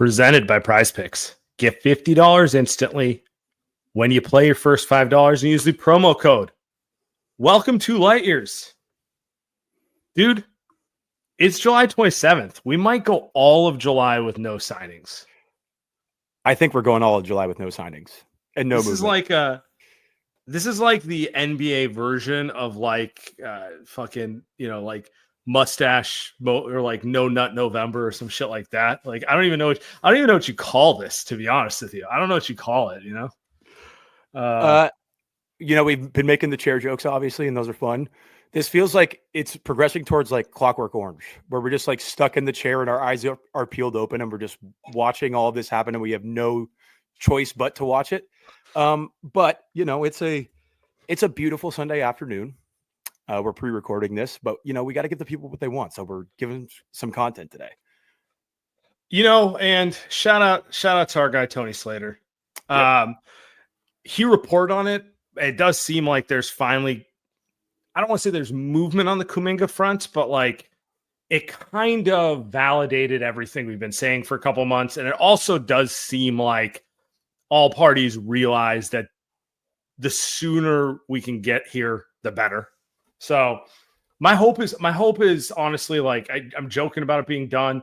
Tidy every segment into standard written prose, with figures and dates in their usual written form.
Presented by Prize Picks. Get $50 instantly when you play your first $5 and use the promo code. Welcome to Light Years. Dude, it's July 27th. We might go all of July with no signings. I think we're going all of July with no signings and no movement. This is like the NBA version of like fucking, like mustache or like no nut November or some shit like that. Like I don't even know what you call this, to be honest with you. I don't know what you call it, We've been making the chair jokes, obviously, and those are fun. This feels like it's progressing towards like Clockwork Orange, where we're just like stuck in the chair and our eyes are peeled open and we're just watching all of this happen and we have no choice but to watch it. But it's a beautiful Sunday afternoon. We're pre-recording this, but we got to give the people what they want. So we're giving some content today. And shout out to our guy, Tony Slater. Yep. He reported on it. It does seem like there's finally, I don't want to say there's movement on the Kuminga front, but like it kind of validated everything we've been saying for a couple of months. And it also does seem like all parties realize that the sooner we can get here, the better. So my hope is honestly, like I'm joking about it being done,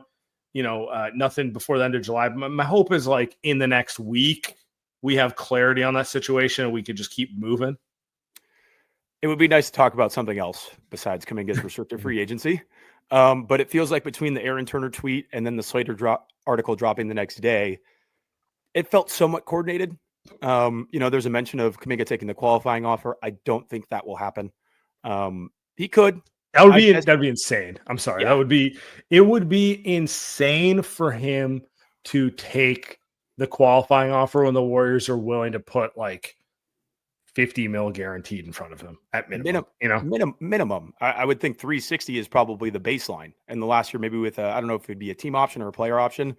nothing before the end of July. My hope is like in the next week, we have clarity on that situation and we could just keep moving. It would be nice to talk about something else besides Kuminga's restricted free agency. But it feels like between the Aaron Turner tweet and then the Slater article dropping the next day, it felt somewhat coordinated. There's a mention of Kuminga taking the qualifying offer. I don't think that will happen. He could. That'd be insane. I'm sorry. Yeah. It would be insane for him to take the qualifying offer when the Warriors are willing to put like $50 million guaranteed in front of him at minimum. Minimum. I would think 360 is probably the baseline. And the last year, maybe with I don't know if it'd be a team option or a player option,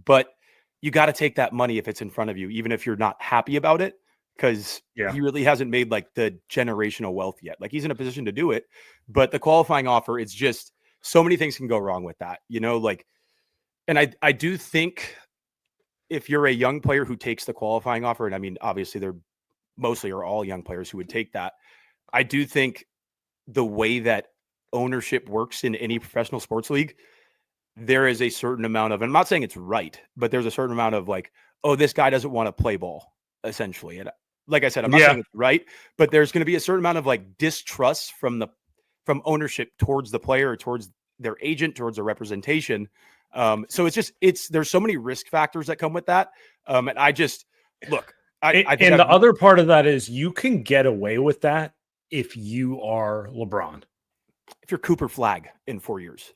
but you got to take that money if it's in front of you, even if you're not happy about it, because he really hasn't made like the generational wealth yet. Like he's in a position to do it, but the qualifying offer, it's just so many things can go wrong with that, and I do think if you're a young player who takes the qualifying offer, and I mean, obviously they're mostly are all young players who would take that. I do think the way that ownership works in any professional sports league, there is a certain amount of, and I'm not saying it's right, but there's a certain amount of like, oh, this guy doesn't want to play ball, essentially. And like I said, I'm not saying it's right, but there's going to be a certain amount of like distrust from ownership towards the player, or towards their agent, towards their representation. So there's so many risk factors that come with that. And I just look, the other part of that is you can get away with that if you are LeBron. If you're Cooper Flagg in 4 years,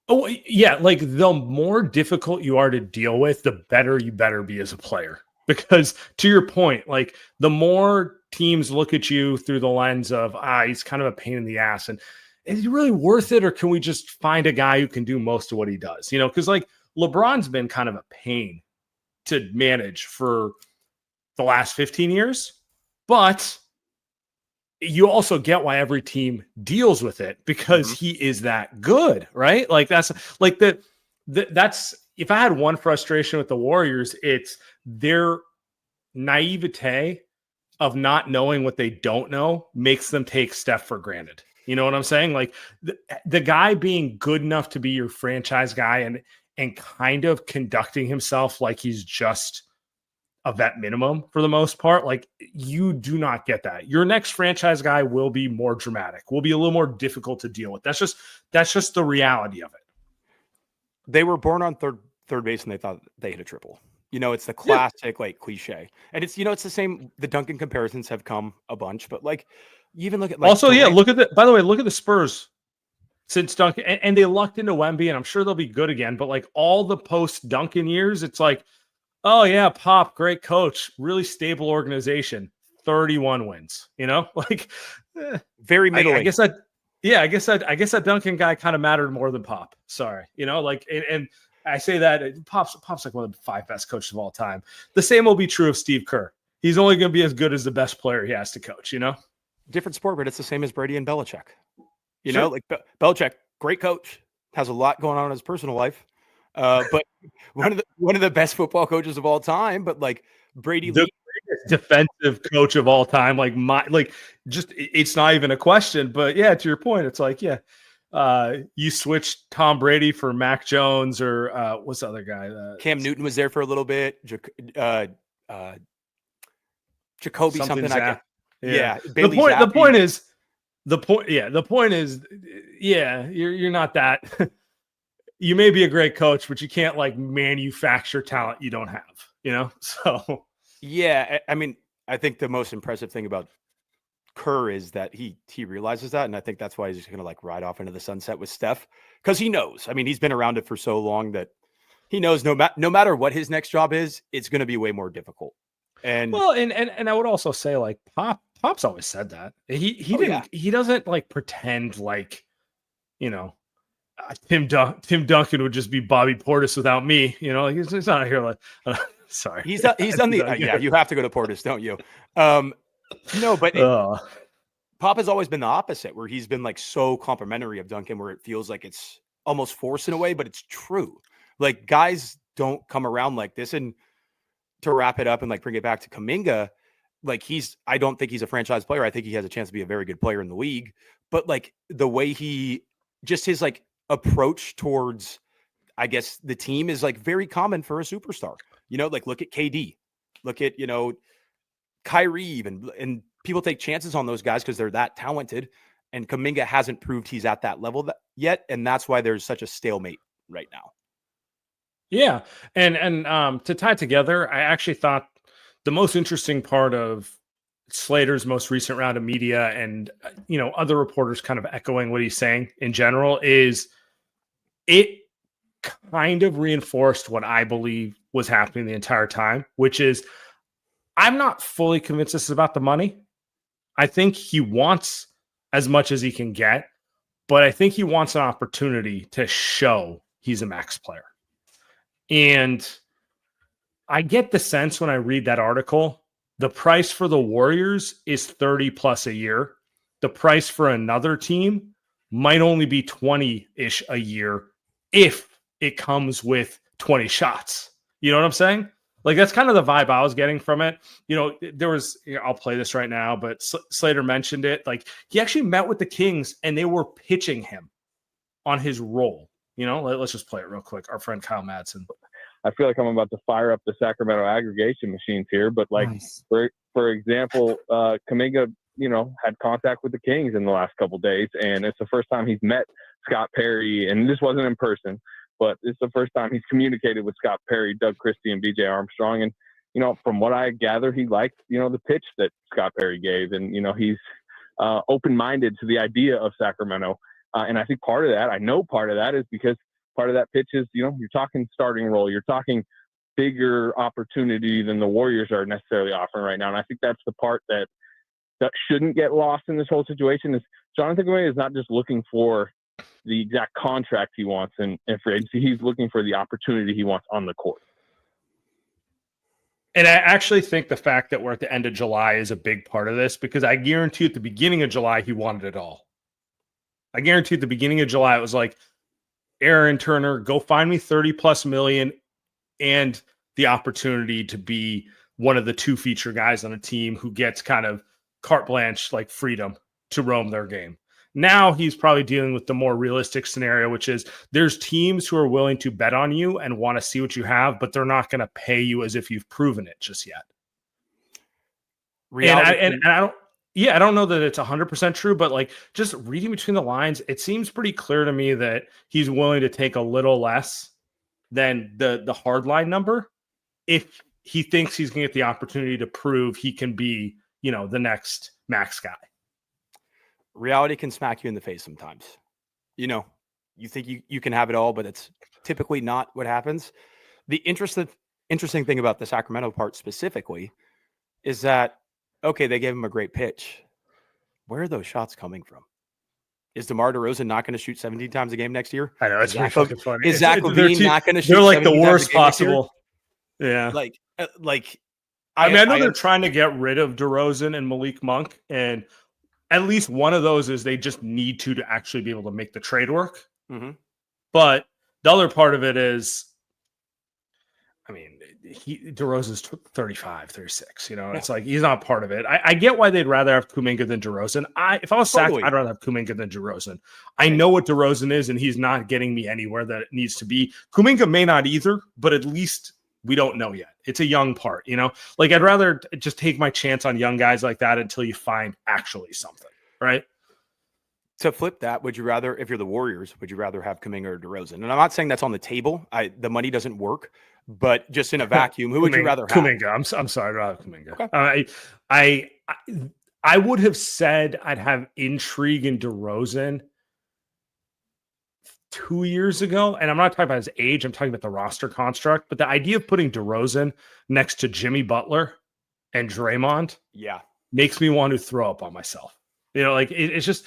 Oh, yeah. Like the more difficult you are to deal with, the better you better be as a player. Because to your point, like the more teams look at you through the lens of, he's kind of a pain in the ass. And is he really worth it? Or can we just find a guy who can do most of what he does? Because like LeBron's been kind of a pain to manage for the last 15 years. But you also get why every team deals with it, because he is that good, right? Like that's like that's if I had one frustration with the Warriors, it's their naivete of not knowing what they don't know makes them take Steph for granted. You know what I'm saying? Like the guy being good enough to be your franchise guy and kind of conducting himself like he's just a vet minimum for the most part. Like you do not get that. Your next franchise guy will be more dramatic, will be a little more difficult to deal with. That's just the reality of it. They were born on third base and they thought they hit a triple. It's the classic like cliche. And it's, it's the same. The Duncan comparisons have come a bunch, but like you even look at like also, look at by the way, look at the Spurs since Duncan, and they lucked into Wemby, and I'm sure they'll be good again. But like all the post Duncan years, it's like, oh yeah, Pop, great coach, really stable organization, 31 wins. Like very middle. I guess that Duncan guy kind of mattered more than Pop. Sorry, like and I say that Pop's like one of the 5 best coaches of all time. The same will be true of Steve Kerr. He's only going to be as good as the best player he has to coach. Different sport, but it's the same as Brady and Belichick. Sure. Like Belichick, great coach, has a lot going on in his personal life. But one of the best football coaches of all time. But like Brady The Lee, greatest defensive coach of all time. It's not even a question. But yeah, to your point, it's like, yeah, you switch Tom Brady for Mac Jones or what's the other guy? Cam Newton was there for a little bit. Jacoby something. Zap. Yeah. The Bailey point. The Zappi. point is. The point. Yeah. The point is. Yeah. You're not that. You may be a great coach, but you can't like manufacture talent you don't have. You know. So. Yeah, I mean, I think the most impressive thing about Kerr is that he realizes that, and I think that's why he's just going to like ride off into the sunset with Steph because he knows. I mean, he's been around it for so long that he knows no matter what his next job is, it's going to be way more difficult. And well, and I would also say like Pop's always said that he doesn't like pretend like, you know, Tim Duncan would just be Bobby Portis without me. You know, like he's not here like. Sorry, he's done the yeah. You have to go to Portis, don't you? No, but Pop has always been the opposite, where he's been like so complimentary of Duncan, where it feels like it's almost forced in a way, but it's true. Like guys don't come around like this. And to wrap it up and like bring it back to Kuminga, like I don't think he's a franchise player. I think he has a chance to be a very good player in the league. But like the way his like approach towards, I guess, the team is like very common for a superstar. You know, like look at KD, look at, you know, Kyrie even, and people take chances on those guys because they're that talented. And Kuminga hasn't proved he's at that level yet. And that's why there's such a stalemate right now. Yeah. And to tie it together, I actually thought the most interesting part of Slater's most recent round of media and, you know, other reporters kind of echoing what he's saying in general is it kind of reinforced what I believe was happening the entire time, which is I'm not fully convinced this is about the money. I think he wants as much as he can get, but I think he wants an opportunity to show he's a max player. And I get the sense when I read that article, the price for the Warriors is 30 plus a year. The price for another team might only be 20-ish a year if it comes with 20 shots. You know what I'm saying? Like, that's kind of the vibe I was getting from it. You know, there was, I'll play this right now, but Slater mentioned it. Like, he actually met with the Kings and they were pitching him on his role. You know, let's just play it real quick. Our friend Kyle Madsen. I feel like I'm about to fire up the Sacramento aggregation machines here, but like, nice. For example, Kuminga, you know, had contact with the Kings in the last couple of days, and it's the first time he's met Scott Perry, and this wasn't in person, but it's the first time he's communicated with Scott Perry, Doug Christie, and BJ Armstrong. And, you know, from what I gather, he liked, you know, the pitch that Scott Perry gave, and, you know, he's open-minded to the idea of Sacramento. And I think part of that is because part of that pitch is, you know, you're talking starting role, you're talking bigger opportunity than the Warriors are necessarily offering right now. And I think that's the part that shouldn't get lost in this whole situation is Jonathan Kuminga is not just looking for the exact contract he wants in free agency. He's looking for the opportunity he wants on the court. And I actually think the fact that we're at the end of July is a big part of this, because I guarantee at the beginning of July, he wanted it all. I guarantee at the beginning of July, it was like, Aaron Turner, go find me 30 plus million and the opportunity to be one of the two feature guys on a team who gets kind of carte blanche, like freedom to roam their game. Now he's probably dealing with the more realistic scenario, which is there's teams who are willing to bet on you and want to see what you have, but they're not going to pay you as if you've proven it just yet. I don't know that it's 100% true, but like just reading between the lines, it seems pretty clear to me that he's willing to take a little less than the hard line number if he thinks he's going to get the opportunity to prove he can be, you know, the next max guy. Reality can smack you in the face sometimes. You know, you think you can have it all, but it's typically not what happens. The interesting thing about the Sacramento part specifically is that, okay, they gave him a great pitch. Where are those shots coming from? Is DeMar DeRozan not going to shoot 17 times a game next year? I know, it's pretty fucking funny. Is Zach LaVine not going to shoot? They're like the worst possible. Yeah. I know they're trying to get rid of DeRozan and Malik Monk, and at least one of those is they just need to actually be able to make the trade work. Mm-hmm. But The other part of it is, I mean, DeRozan's 35, 36. It's like he's not part of it. I get why they'd rather have Kuminga than DeRozan. If I was sacked, I'd rather have Kuminga than DeRozan. I know what DeRozan is, and he's not getting me anywhere that it needs to be. Kuminga may not either, but at least we don't know yet. It's a young part, Like, I'd rather just take my chance on young guys like that until you find actually something, right? To flip that, would you rather, if you're the Warriors, would you rather have Kuminga or DeRozan? And I'm not saying that's on the table. The money doesn't work, but just in a vacuum, who would you rather have? Kuminga. I'm sorry, I'd rather Kuminga. Okay. I would have said I'd have intrigue in DeRozan 2 years ago, and I'm not talking about his age. I'm talking about the roster construct. But the idea of putting DeRozan next to Jimmy Butler and Draymond, makes me want to throw up on myself. It's just.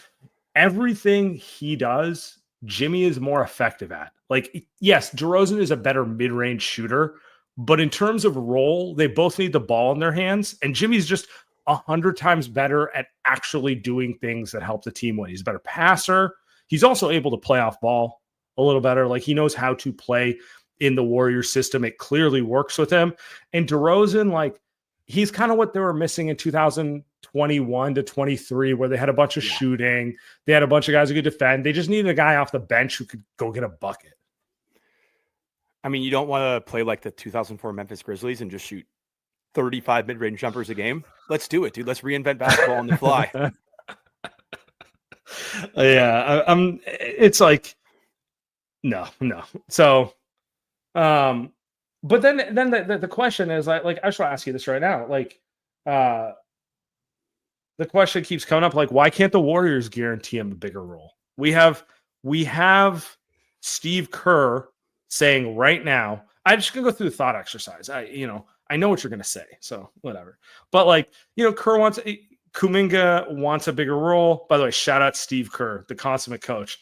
Everything he does, Jimmy is more effective at. Like, yes, DeRozan is a better mid-range shooter, but in terms of role, they both need the ball in their hands, and Jimmy's just 100 times better at actually doing things that help the team win. He's a better passer. He's also able to play off ball a little better. Like, he knows how to play in the Warriors system. It clearly works with him. And DeRozan, like, he's kind of what they were missing in 2021 to 23, where they had a bunch of shooting. They had a bunch of guys who could defend. They just needed a guy off the bench who could go get a bucket. I mean, you don't want to play like the 2004 Memphis Grizzlies and just shoot 35 mid-range jumpers a game. Let's do it, dude. Let's reinvent basketball on the fly. It's like, no. So, but then the question is like, I just want to ask you this right now. Like, the question keeps coming up, like, why can't the Warriors guarantee him a bigger role? We have Steve Kerr saying right now, I'm just gonna go through the thought exercise. I know what you're gonna say, so whatever. But like, Kuminga wants a bigger role. By the way, shout out Steve Kerr, the consummate coach.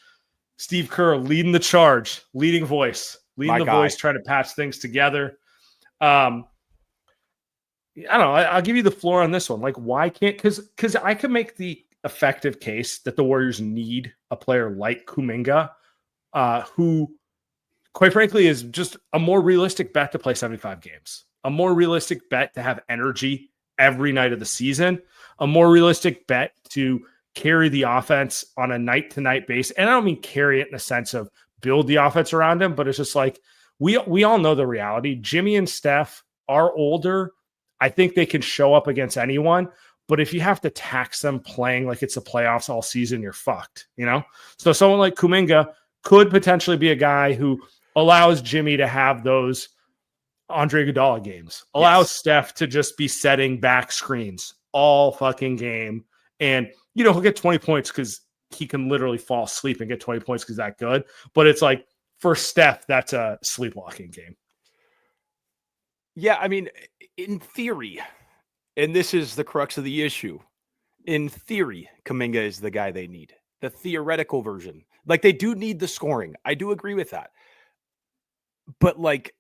Steve Kerr leading the charge, leading voice, trying to patch things together. I don't know. I'll give you the floor on this one. Like, why can't? Because I can make the effective case that the Warriors need a player like Kuminga, who, quite frankly, is just a more realistic bet to play 75 games, a more realistic bet to have energy every night of the season, a more realistic bet to carry the offense on a night-to-night basis. And I don't mean carry it in the sense of build the offense around him, but it's just like we all know the reality. Jimmy and Steph are older. I think they can show up against anyone, but if you have to tax them playing like it's the playoffs all season, you're fucked, So someone like Kuminga could potentially be a guy who allows Jimmy to have those Andre Iguodala games, allows Steph to just be setting back screens all fucking game. And, he'll get 20 points because he can literally fall asleep and get 20 points because that good. But it's like, for Steph, that's a sleepwalking game. Yeah, I mean, in theory, and this is the crux of the issue, in theory, Kuminga is the guy they need. The theoretical version. Like, they do need the scoring. I do agree with that. But, like,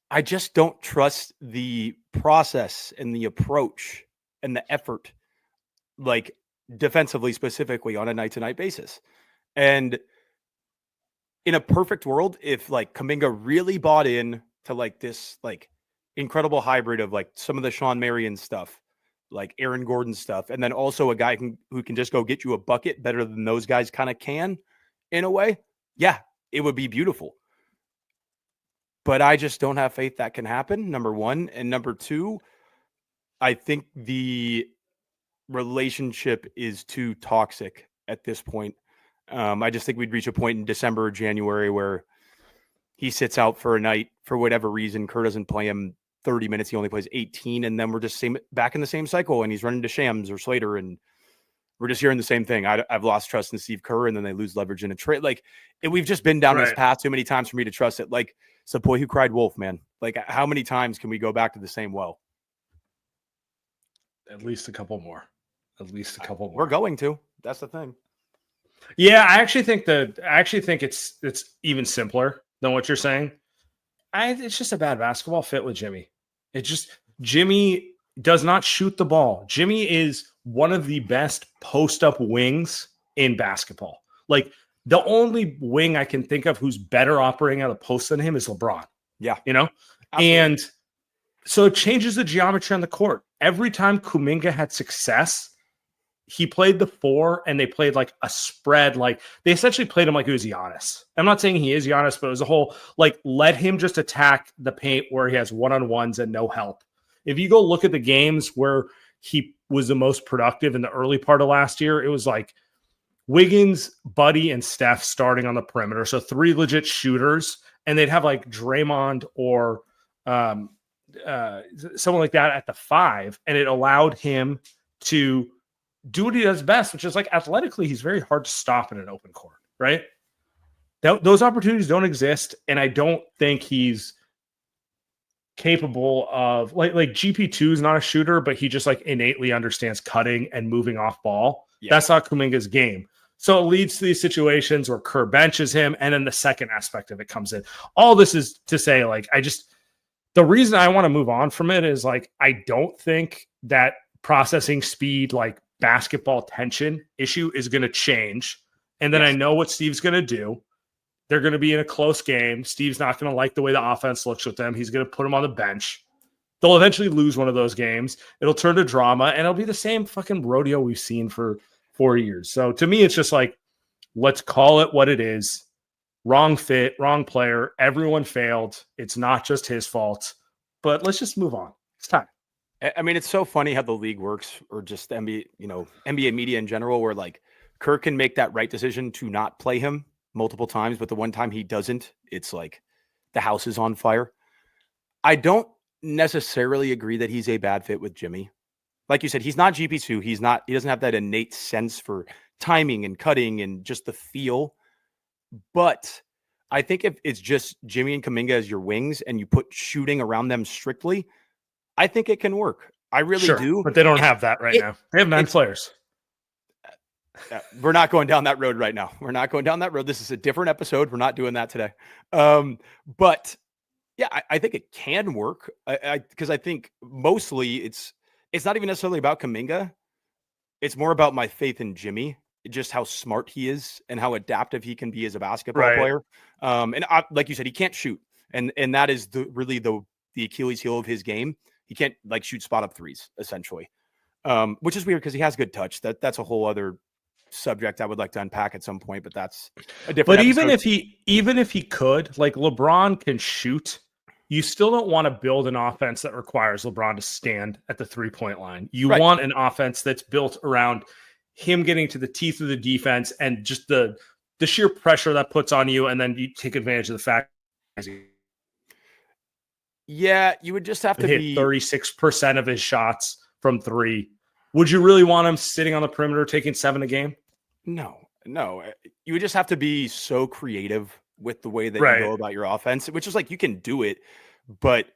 I just don't trust the process and the approach and the effort, like, defensively specifically on a night-to-night basis. And in a perfect world, if, like, Kuminga really bought in to like this like incredible hybrid of like some of the Sean Marion stuff, like Aaron Gordon stuff, and then also a guy who can just go get you a bucket better than those guys kind of can in a way, it would be beautiful. But I just don't have faith that can happen, number one. And number two, I think the relationship is too toxic at this point. I just think we'd reach a point in December or January where he sits out for a night for whatever reason. Kerr doesn't play him 30 minutes. He only plays 18. And then we're just back in the same cycle, and he's running to Shams or Slater. And we're just hearing the same thing. I've lost trust in Steve Kerr, and then they lose leverage in a trade. Like, we've just been down this path too many times for me to trust it. Like, it's the boy who cried wolf, man. Like, how many times can we go back to the same well? At least a couple more. We're going to. That's the thing. Yeah, I actually think it's even simpler than what you're saying. It's just a bad basketball fit with Jimmy. Jimmy does not shoot the ball. Jimmy is one of the best post-up wings in basketball. Like, The only wing I can think of who's better operating out of the post than him is LeBron. Yeah. Absolutely. And so it changes the geometry on the court. Every time Kuminga had success, he played the 4 and they played like a spread. Like they essentially played him like he was Giannis. I'm not saying he is Giannis, but it was a whole, like, let him just attack the paint where he has one-on-ones and no help. If you go look at the games where he was the most productive in the early part of last year, it was like Wiggins, Buddy, and Steph starting on the perimeter. So 3 legit shooters, and they'd have like Draymond or someone like that at the 5, and it allowed him to do what he does best, which is like athletically, he's very hard to stop in an open court, right? Those opportunities don't exist, and I don't think he's capable of like GP2 is not a shooter, but he just like innately understands cutting and moving off ball. Yeah. That's not Kuminga's game. So it leads to these situations where Kerr benches him, and then the second aspect of it comes in. All this is to say, like, the reason I want to move on from it is like I don't think that processing speed, like basketball tension issue, is going to change. And then I know what Steve's going to do. They're going to be in a close game. Steve's not going to like the way the offense looks with them. He's going to put them on the bench. They'll eventually lose one of those games. It'll turn to drama, and it'll be the same fucking rodeo we've seen for 4 years. So to me, it's just like, let's call it what it is. Wrong fit, wrong player. Everyone failed. It's not just his fault, but let's just move on. It's time. I mean, it's so funny how the league works, or just NBA, NBA media in general, where like Kirk can make that right decision to not play him multiple times, but the one time he doesn't, it's like the house is on fire. I don't necessarily agree that he's a bad fit with Jimmy. Like you said, he's not GP2. He doesn't have that innate sense for timing and cutting and just the feel. But I think if it's just Jimmy and Kuminga as your wings and you put shooting around them strictly, I think it can work. I really do. But they don't have that right now. They have 9 players. We're not going down that road right now. We're not going down that road. This is a different episode. We're not doing that today. But yeah, I think it can work. Because I think mostly it's not even necessarily about Kuminga. It's more about my faith in Jimmy, just how smart he is and how adaptive he can be as a basketball player. Like you said, he can't shoot, and that is really the Achilles heel of his game. He can't like shoot spot up threes, essentially, which is weird because he has good touch. That's a whole other subject I would like to unpack at some point, but that's a different. But episode. even if he could, like LeBron can shoot, you still don't want to build an offense that requires LeBron to stand at the 3-point line. You want an offense that's built around him getting to the teeth of the defense and just the sheer pressure that puts on you, and then you take advantage of the fact. Yeah, you would just have to hit 36% of his shots from 3. Would you really want him sitting on the perimeter taking 7 a game? No. You would just have to be so creative with the way that you go about your offense, which is like you can do it, but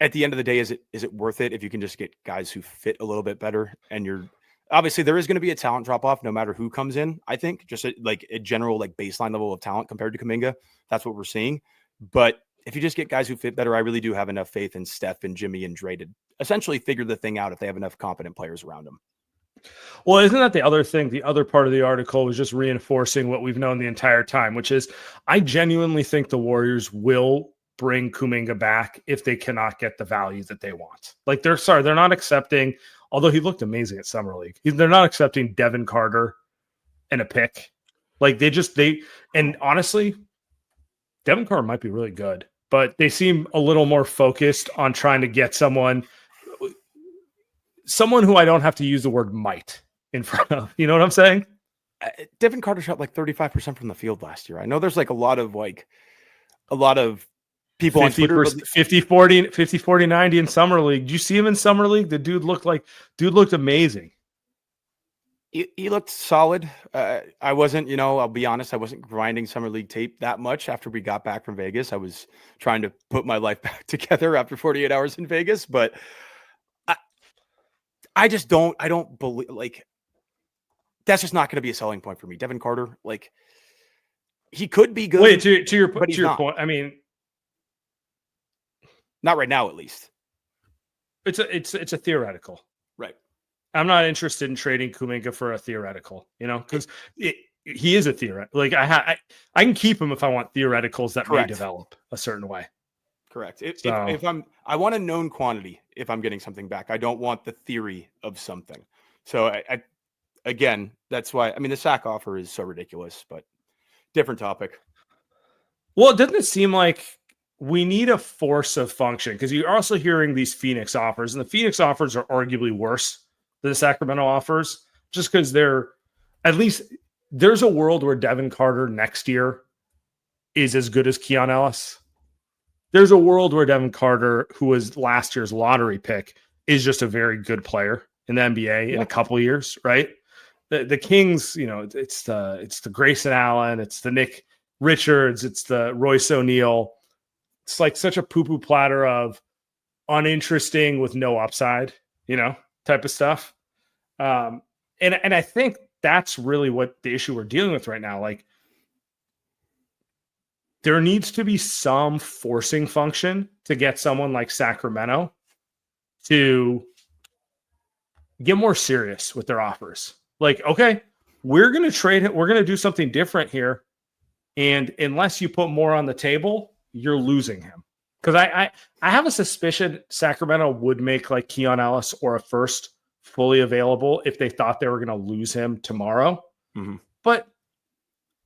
at the end of the day, is it worth it if you can just get guys who fit a little bit better? And obviously there is going to be a talent drop off no matter who comes in. I think just like a general like baseline level of talent compared to Kuminga. That's what we're seeing. But if you just get guys who fit better, I really do have enough faith in Steph and Jimmy and Dre to essentially figure the thing out if they have enough competent players around them. Well, isn't that the other thing? The other part of the article was just reinforcing what we've known the entire time, which is I genuinely think the Warriors will bring Kuminga back if they cannot get the value that they want. Like they're not accepting, although he looked amazing at Summer League. They're not accepting Devin Carter and a pick. Like and honestly, Devin Carter might be really good, but they seem a little more focused on trying to get someone who I don't have to use the word might in front of. You know what I'm saying? Devin Carter shot like 35% from the field last year. I know there's like a lot of people on Twitter. 50, 40, 90 in Summer League. Did you see him in Summer League? The dude looked amazing. He looked solid. I wasn't, I'll be honest, I wasn't grinding Summer League tape that much after we got back from Vegas. I was trying to put my life back together after 48 hours in Vegas, but I don't believe, like, that's just not going to be a selling point for me. Devin Carter, like, he could be good. Wait, to your point, I mean, not right now, at least. It's a theoretical. Right. I'm not interested in trading Kuminga for a theoretical, because he is a theoretic. Like I can keep him if I want theoreticals that Correct. may develop a certain way. Correct. If I want a known quantity if I'm getting something back. I don't want the theory of something. So I again, that's why, I mean, the sack offer is so ridiculous, but different topic. Well, doesn't it seem like we need a force of function? Because you're also hearing these Phoenix offers, and the Phoenix offers are arguably worse than the Sacramento offers, just because they're, at least there's a world where Devin Carter next year is as good as Keon Ellis. There's a world where Devin Carter, who was last year's lottery pick, is just a very good player in the NBA in a couple of years, right? The Kings, you know, it's the Grayson Allen, it's the Nick Richards, it's the Royce O'Neal. It's like such a poo-poo platter of uninteresting with no upside, you know, type of stuff. And I think that's really what the issue we're dealing with right now. Like, there needs to be some forcing function to get someone like Sacramento to get more serious with their offers. Like, okay, we're going to trade it. We're going to do something different here. And unless you put more on the table, you're losing him. Because I have a suspicion Sacramento would make like Keon Ellis or a first fully available if they thought they were going to lose him tomorrow. Mm-hmm. But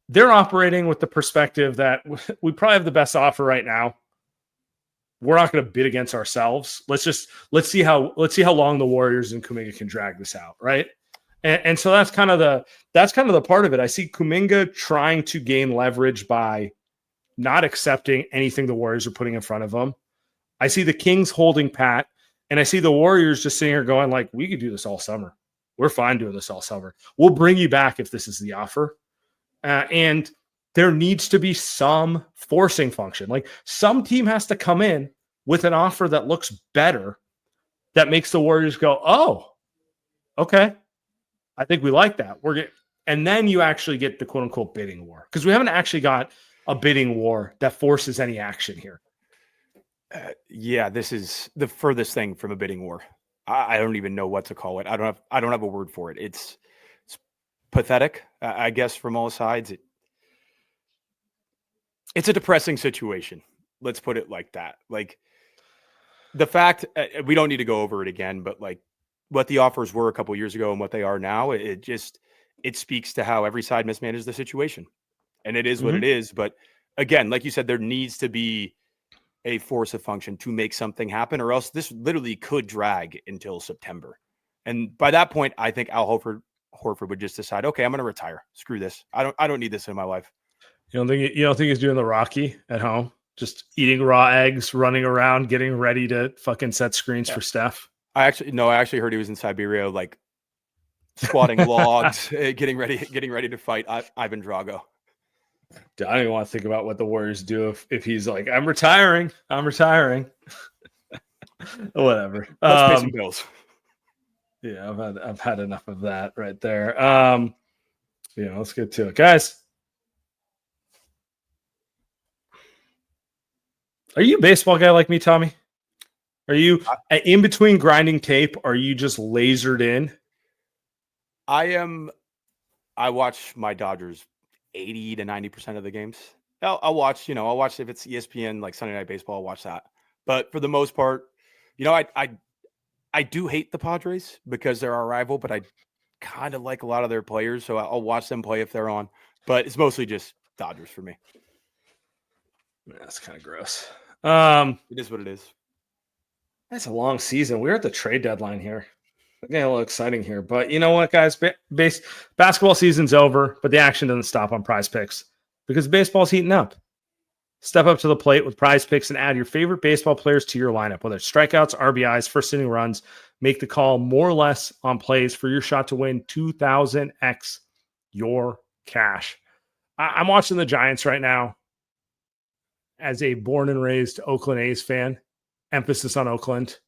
they're operating with the perspective that we probably have the best offer right now. We're not going to bid against ourselves. Let's see how long the Warriors and Kuminga can drag this out, right? And so that's kind of the part of it. I see Kuminga trying to gain leverage by not accepting anything the Warriors are putting in front of them. I see the Kings holding pat, and I see the Warriors just sitting here going like, we could do this all summer. We're fine doing this all summer. We'll bring you back if this is the offer. And there needs to be some forcing function. Like, some team has to come in with an offer that looks better, that makes the Warriors go, oh, okay, I think we like that. And then you actually get the quote unquote bidding war, because we haven't actually got a bidding war that forces any action here. Yeah, this is the furthest thing from a bidding war. I don't even know what to call it. I don't have a word for it. It's pathetic, I guess, from all sides. It's a depressing situation. Let's put it like that. Like, the fact, we don't need to go over it again, but like what the offers were a couple of years ago and what they are now, it speaks to how every side mismanaged the situation. And it is what it is. But again, like you said, there needs to be a force of function to make something happen, or else this literally could drag until September. And by that point, I think Al Horford would just decide, okay, I'm going to retire. Screw this. I don't need this in my life. You don't think he's doing the Rocky at home, just eating raw eggs, running around, getting ready to fucking set screens for Steph? I actually heard he was in Siberia, like squatting logs, getting ready to fight Ivan Drago. I don't even want to think about what the Warriors do if he's like, I'm retiring. Whatever. Let's pay some bills. Yeah, I've had enough of that right there. Let's get to it, guys. Are you a baseball guy like me, Tommy? Are you in between grinding tape? Are you just lasered in? I am. I watch my Dodgers 80 to 90% of the games. I'll watch if it's ESPN, like Sunday Night Baseball, I'll watch that. But for the most part, I do hate the Padres because they're our rival, but I kind of like a lot of their players, so I'll watch them play if they're on. But it's mostly just Dodgers for me. Yeah, that's kind of gross. It is what it is. That's a long season. We're at the trade deadline here. Getting a little exciting here, but you know what, guys? Basketball season's over, but the action doesn't stop on Prize Picks because baseball's heating up. Step up to the plate with Prize Picks and add your favorite baseball players to your lineup, whether it's strikeouts, RBIs, first inning runs. Make the call more or less on plays for your shot to win 2,000x your cash. I'm watching the Giants right now as a born and raised Oakland A's fan. Emphasis on Oakland.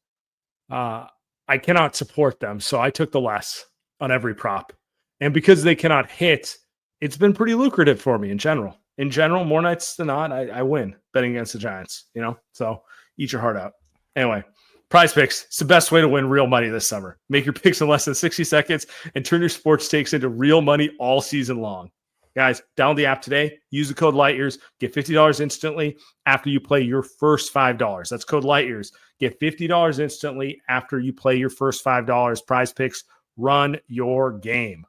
I cannot support them, so I took the less on every prop. And because they cannot hit, it's been pretty lucrative for me in general. In general, more nights than not, I win betting against the Giants, So eat your heart out. Anyway, Prize Picks. It's the best way to win real money this summer. Make your picks in less than 60 seconds and turn your sports takes into real money all season long. Guys, download the app today. Use the code LightYears. Get $50 instantly after you play your first $5. That's code LightYears. Get $50 instantly after you play your first $5. Prize Picks. Run your game.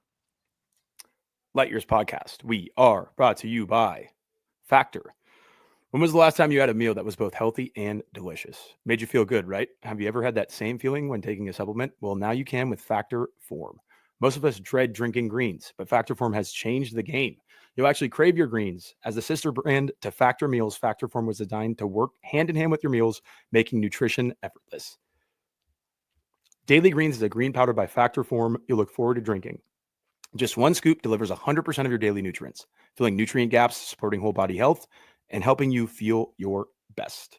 Light Years Podcast. We are brought to you by Factor. When was the last time you had a meal that was both healthy and delicious? Made you feel good, right? Have you ever had that same feeling when taking a supplement? Well, now you can with Factor Form. Most of us dread drinking greens, but Factor Form has changed the game. You'll actually crave your greens. As the sister brand to Factor Meals, Factor Form was designed to work hand in hand with your meals, making nutrition effortless. Daily Greens is a green powder by Factor Form you'll look forward to drinking. Just one scoop delivers 100% of your daily nutrients, filling nutrient gaps, supporting whole body health, and helping you feel your best.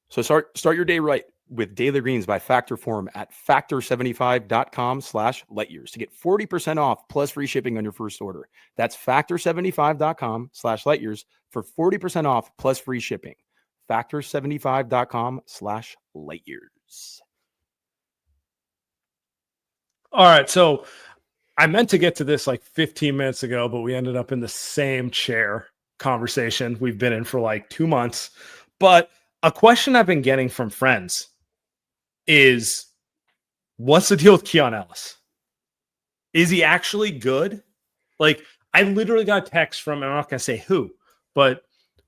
So start your day right with Daily Greens by Factor Form at factor75.com/lightyears to get 40% off plus free shipping on your first order. That's factor75.com/lightyears for 40% off plus free shipping. Factor75.com/lightyears. All right. So I meant to get to this like 15 minutes ago, but we ended up in the same chair conversation we've been in for like 2 months. But a question I've been getting from friends is, what's the deal with Keon Ellis? Is he actually good? Like, I literally got a text from, I'm not going to say who, but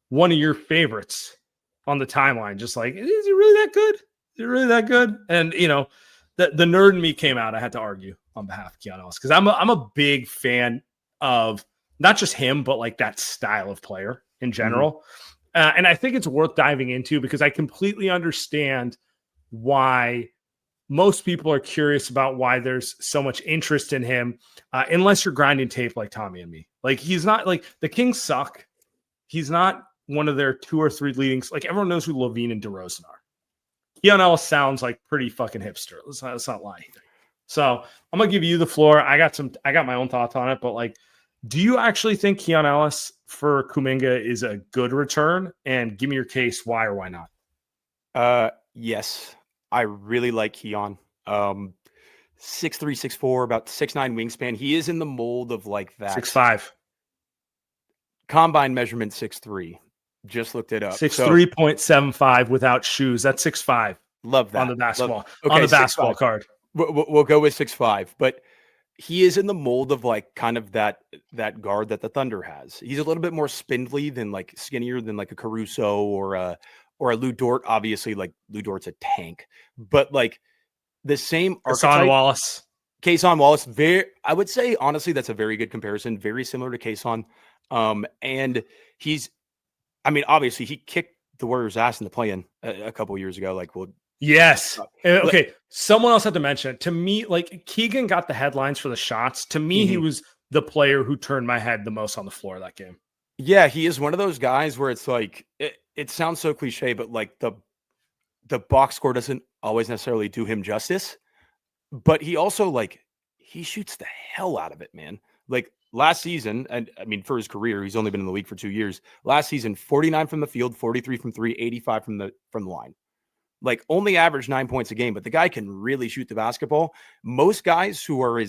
one of your favorites on the timeline, just like, is he really that good? Is he really that good? And, you know, the nerd in me came out. I had to argue on behalf of Keon Ellis because I'm a big fan of not just him, but like that style of player in general. And I think it's worth diving into because I completely understand why most people are curious about why there's so much interest in him, unless you're grinding tape like Tommy and me. Like, he's not like the Kings suck. He's not one of their 2 or 3 leading. Like, everyone knows who Levine and DeRozan are. Keon Ellis sounds like pretty fucking hipster. Let's not lie here. So I'm gonna give you the floor. I got my own thoughts on it, but like, do you actually think Keon Ellis for Kuminga is a good return? And give me your case, why or why not? Yes, I really like Keon. 6'3", 6'4", about 6'9" wingspan. He is in the mold of like that. 6'5". Combine measurement 6'3". Just looked it up. 6'3.75" without shoes. That's 6'5". Love that on the basketball. Okay, on the basketball 6'5". card. We'll go with 6'5", but he is in the mold of like kind of that guard that the Thunder has. He's a little bit more spindly than like skinnier than like a Caruso or a Lou Dort. Obviously, like Lou Dort's a tank, but like the same archetype. Kason Wallace. I would say honestly that's a very good comparison. Very similar to Kason. And he's, I mean, obviously he kicked the Warriors' ass in the play-in a couple years ago. Like, well, yes. Okay. Someone else had to mention it. To me, like, Keegan got the headlines for the shots. To me, he was the player who turned my head the most on the floor that game. Yeah, he is one of those guys where it's like, it sounds so cliche, but like the box score doesn't always necessarily do him justice. But he also, like, he shoots the hell out of it, man. Like, last season, and I mean, for his career, he's only been in the league for 2 years. Last season, 49 from the field, 43 from 3, 85 from the line. Like, only averaged 9 points a game, but the guy can really shoot the basketball. Most guys who are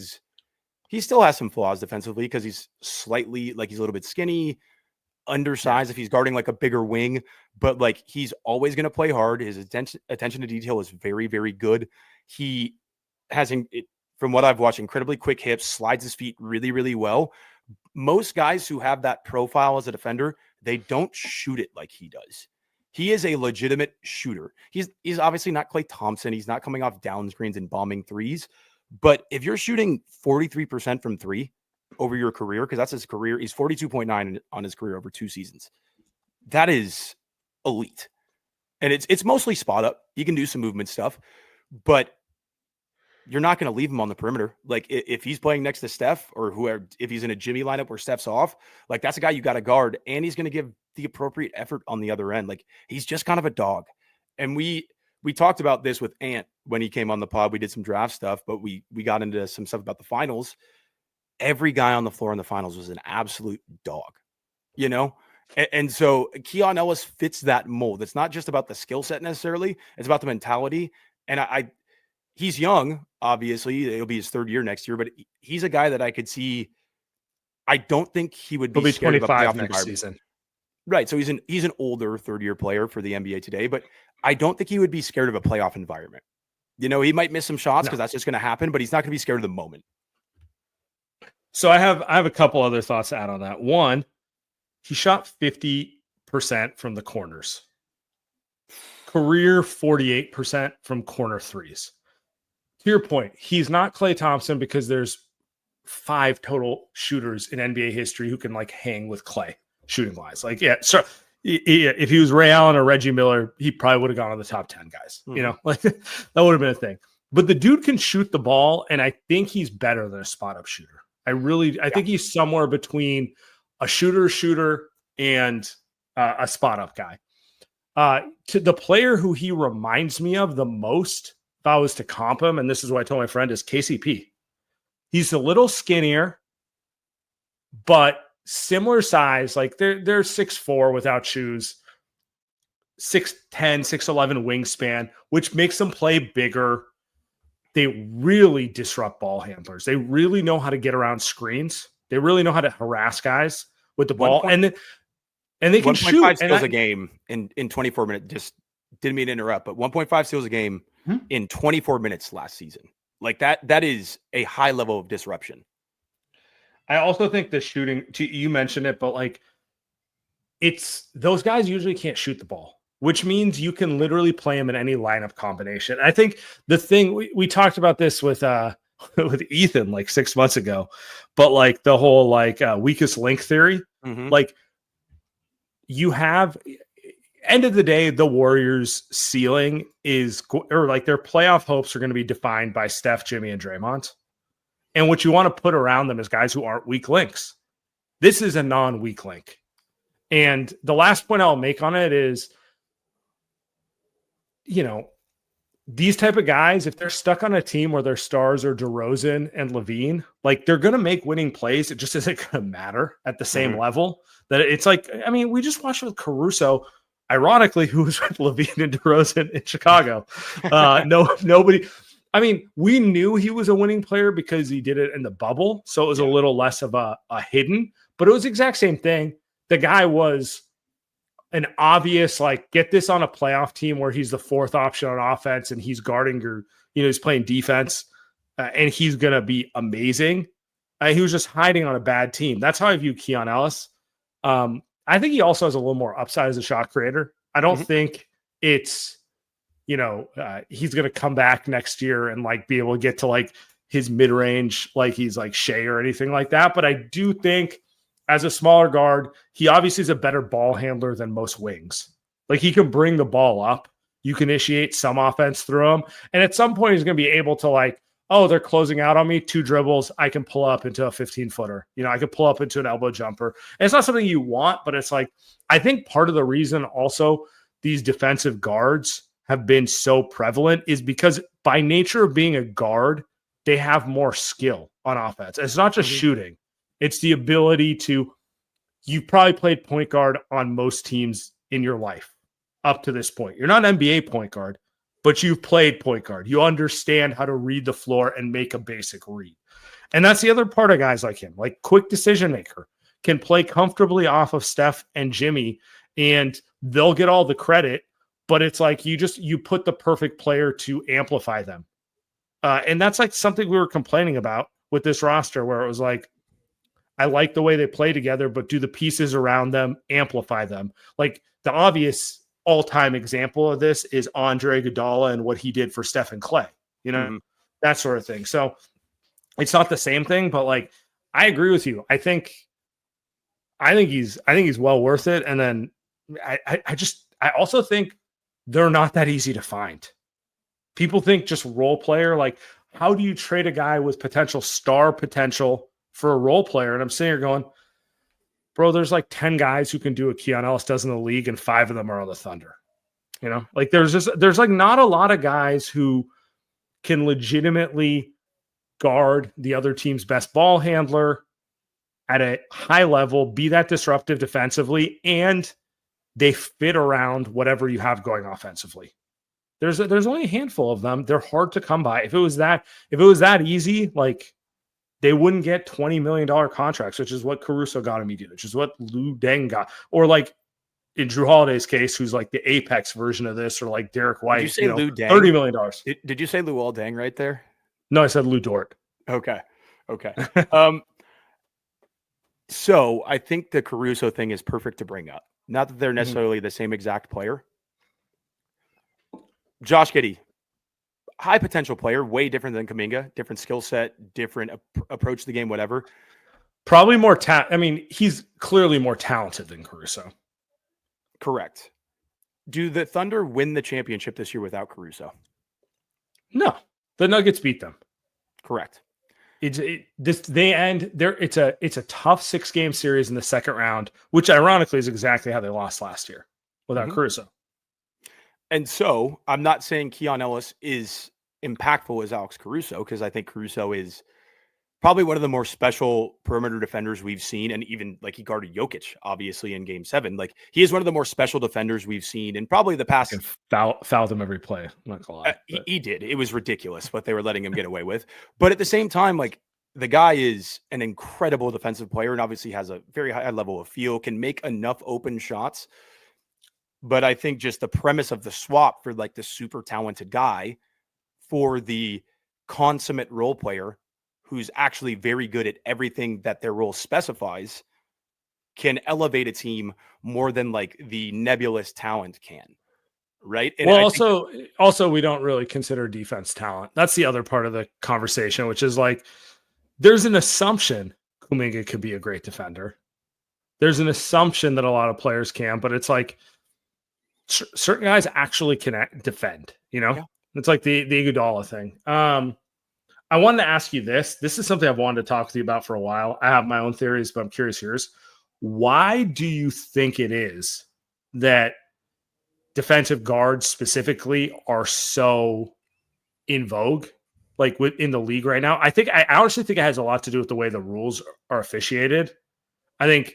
he still has some flaws defensively because he's slightly, like, he's a little bit skinny, undersized if he's guarding like a bigger wing, but like, he's always going to play hard. His attention to detail is very, very good. He has, from what I've watched, incredibly quick hips, slides his feet really, really well. Most guys who have that profile as a defender, they don't shoot it like he does. He is a legitimate shooter. He's obviously not Klay Thompson. He's not coming off down screens and bombing threes. But if you're shooting 43% from 3 over your career, because that's his career, he's 42.9 on his career over 2 seasons. That is elite. And it's mostly spot up. He can do some movement stuff, but you're not going to leave him on the perimeter. Like, if he's playing next to Steph or whoever, if he's in a Jimmy lineup where Steph's off, like, that's a guy you got to guard, and he's going to give the appropriate effort on the other end. Like, he's just kind of a dog. And we talked about this with Ant when he came on the pod. We did some draft stuff, but we got into some stuff about the finals. Every guy on the floor in the finals was an absolute dog, you know? And so Keon Ellis fits that mold. It's not just about the skill set necessarily. It's about the mentality. And he's young, obviously. It'll be his 3rd year next year, but he's a guy that I could see I don't think he would He'll be be scared of a 25 playoff next environment. season. Right. So he's an older third-year player for the NBA today, but I don't think he would be scared of a playoff environment. You know, he might miss some shots because that's just going to happen, but he's not going to be scared of the moment. So I have a couple other thoughts to add on that. One, he shot 50% from the corners. Career 48% from corner threes. To your point, he's not Klay Thompson because there's 5 total shooters in NBA history who can like hang with Klay shooting wise. Like, yeah, so if he was Ray Allen or Reggie Miller, he probably would have gone on the top 10 guys. You know, like that would have been a thing. But the dude can shoot the ball, and I think he's better than a spot up shooter. I think he's somewhere between a shooter and a spot up guy. To the player who he reminds me of the most, if I was to comp him, and this is what I told my friend, is KCP. He's a little skinnier, but similar size. Like they're 6'4" without shoes, 6'10", 6'11" wingspan, which makes them play bigger. They really disrupt ball handlers. They really know how to get around screens. They really know how to harass guys with the ball. And they can shoot. 1.5 steals a game in 24 minutes. Just didn't mean to interrupt, but 1.5 steals a game in 24 minutes last season. Like that is a high level of disruption. I also think the shooting, you mentioned it, but like it's those guys usually can't shoot the ball, which means you can literally play them in any lineup combination. I think the thing we talked about this with Ethan like 6 months ago, but like the whole like weakest link theory, like you have end of the day, the Warriors' ceiling is, or like their playoff hopes are going to be defined by Steph, Jimmy, and Draymond. And what you want to put around them is guys who aren't weak links. This is a non-weak link. And the last point I'll make on it is, you know, these type of guys, if they're stuck on a team where their stars are DeRozan and Levine, like they're going to make winning plays. It just isn't going to matter at the same level. That it's like, I mean, we just watched with Caruso, ironically, who was with Levine and DeRozan in Chicago. Nobody. I mean, we knew he was a winning player because he did it in the bubble, so it was a little less of a hidden. But it was the exact same thing. The guy was an obvious, like, get this on a playoff team where he's the fourth option on offense and he's guarding your, he's playing defense and he's going to be amazing. He was just hiding on a bad team. That's how I view Keon Ellis. I think he also has a little more upside as a shot creator. I don't think it's, he's going to come back next year and like be able to get to like his mid-range, like he's like Shea or anything like that. But I do think as a smaller guard, he obviously is a better ball handler than most wings. Like he can bring the ball up. You can initiate some offense through him. And at some point he's going to be able to like, oh, they're closing out on me, 2 dribbles. I can pull up into a 15-footer. I can pull up into an elbow jumper. And it's not something you want, but it's like, I think part of the reason also these defensive guards have been so prevalent is because by nature of being a guard, they have more skill on offense. It's not just shooting. It's the ability to, you've probably played point guard on most teams in your life up to this point. You're not an NBA point guard, but you've played point guard. You understand how to read the floor and make a basic read. And that's the other part of guys like him, like quick decision maker, can play comfortably off of Steph and Jimmy, and they'll get all the credit, but it's like you put the perfect player to amplify them. And that's like something we were complaining about with this roster where it was like, I like the way they play together, but do the pieces around them amplify them? Like the obvious all-time example of this is Andre Iguodala and what he did for Steph and Clay, that sort of thing. So it's not the same thing, but like, I agree with you. I think he's well worth it. And then I also think they're not that easy to find. People think just role player, like how do you trade a guy with potential star potential for a role player? And I'm sitting here going, bro, there's like 10 guys who can do what Keon Ellis does in the league, and 5 of them are on the Thunder. Like there's like not a lot of guys who can legitimately guard the other team's best ball handler at a high level, be that disruptive defensively, and they fit around whatever you have going offensively. There's only a handful of them. They're hard to come by. If it was that easy, like they wouldn't get $20 million contracts, which is what Caruso got immediately, which is what Lou Deng got. Or like in Drew Holiday's case, who's like the apex version of this, or like Derek White, Did you say Lou Deng? $30 million. Did you say Lou Deng right there? No, I said Lou Dort. Okay. So I think the Caruso thing is perfect to bring up. Not that they're necessarily the same exact player. Josh Giddey, high potential player, way different than Kuminga, different skill set, different approach to the game, whatever. Probably more he's clearly more talented than Caruso. Correct. Do the Thunder win the championship this year without Caruso? No, the Nuggets beat them. Correct. It's a tough 6-game series in the second round, which ironically is exactly how they lost last year without Caruso. And so I'm not saying Keon Ellis is impactful as Alex Caruso, because I think Caruso is probably one of the more special perimeter defenders we've seen. And even like he guarded Jokic, obviously, in Game 7. Like he is one of the more special defenders we've seen in probably the past. Fouled him every play. I'm not gonna lie. He did. It was ridiculous what they were letting him get away with. But at the same time, like the guy is an incredible defensive player and obviously has a very high level of feel, can make enough open shots. But I think just the premise of the swap for like the super talented guy for the consummate role player who's actually very good at everything that their role specifies can elevate a team more than like the nebulous talent can. Right. And well, also we don't really consider defense talent. That's the other part of the conversation, which is like, there's an assumption Kuminga could be a great defender. There's an assumption that a lot of players can, but it's like certain guys actually can defend, Yeah. It's like the Iguodala thing. I wanted to ask you this. This is something I've wanted to talk to you about for a while. I have my own theories, but I'm curious yours. Why do you think it is that defensive guards specifically are so in vogue, like in the league right now? I honestly think it has a lot to do with the way the rules are officiated. I think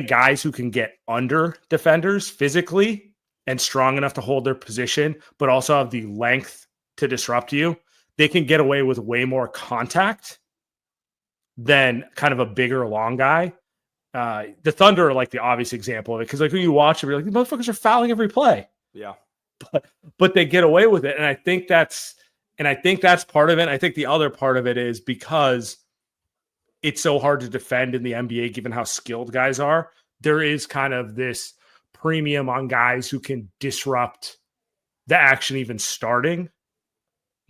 guys who can get under defenders physically and strong enough to hold their position, but also have the length to disrupt you, they can get away with way more contact than kind of a bigger, long guy. The Thunder are like the obvious example of it, because like when you watch it, you're like, the motherfuckers are fouling every play. Yeah, but they get away with it, and I think that's part of it. I think the other part of it is because it's so hard to defend in the NBA, given how skilled guys are. There is kind of this premium on guys who can disrupt the action even starting,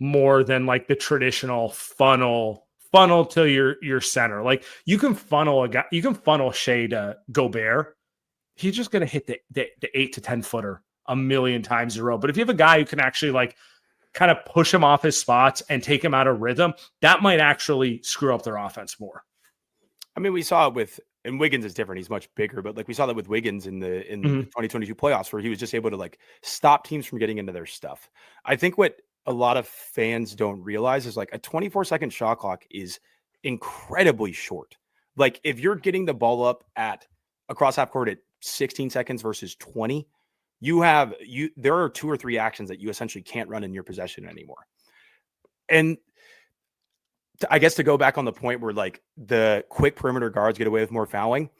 more than like the traditional funnel to your center. Like you can funnel a guy, you can funnel Shea to Gobert. He's just going to hit the 8 to 10 footer a million times in a row. But if you have a guy who can actually like kind of push him off his spots and take him out of rhythm, that might actually screw up their offense more. I mean, we saw it and Wiggins is different. He's much bigger, but like we saw that with Wiggins in the 2022 playoffs, where he was just able to like stop teams from getting into their stuff. I think what a lot of fans don't realize is like a 24-second shot clock is incredibly short. Like if you're getting the ball up across half court at 16 seconds versus 20, there are 2 or 3 actions that you essentially can't run in your possession anymore. And I guess to go back on the point where like the quick perimeter guards get away with more fouling,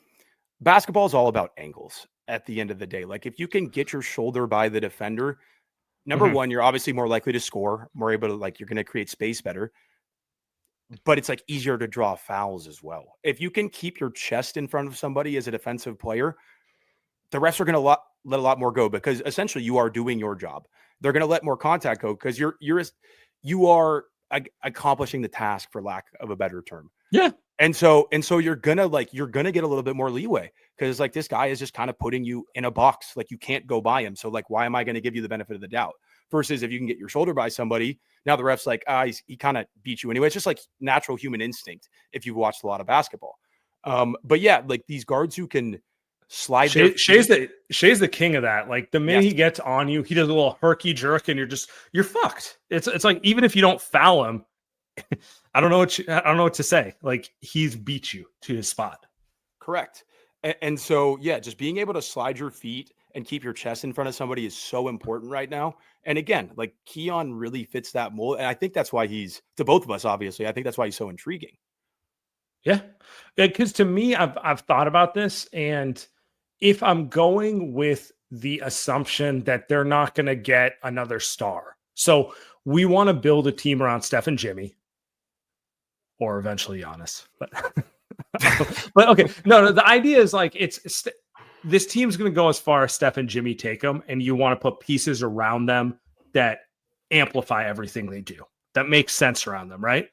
basketball is all about angles at the end of the day. Like if you can get your shoulder by the defender, number one, you're obviously more likely to score, more able to you're going to create space better, but it's like easier to draw fouls as well. If you can keep your chest in front of somebody as a defensive player, the refs are going to let a lot more go, because essentially you are doing your job. They're going to let more contact go because you are accomplishing the task, for lack of a better term. Yeah. And so you're gonna get a little bit more leeway, because like this guy is just kind of putting you in a box. Like you can't go by him. So like, why am I going to give you the benefit of the doubt? Versus if you can get your shoulder by somebody, now the ref's like, he kind of beat you anyway. It's just like natural human instinct if you've watched a lot of basketball. But yeah, like these guards who can slide. Shea's the king of that. Like the minute he gets on you, he does a little herky jerk, and you're fucked. It's like, even if you don't foul him, I don't know what to say. Like he's beat you to his spot. Correct. And so, yeah, just being able to slide your feet and keep your chest in front of somebody is so important right now. And again, like Keon really fits that mold. And I think that's why to both of us, obviously, I think that's why he's so intriguing. Yeah. Because to me, I've thought about this, and if I'm going with the assumption that they're not going to get another star, so we want to build a team around Steph and Jimmy, or eventually Giannis, but but okay, no, the idea is like this team's going to go as far as Steph and Jimmy take them, and you want to put pieces around them that amplify everything they do, that makes sense around them, right?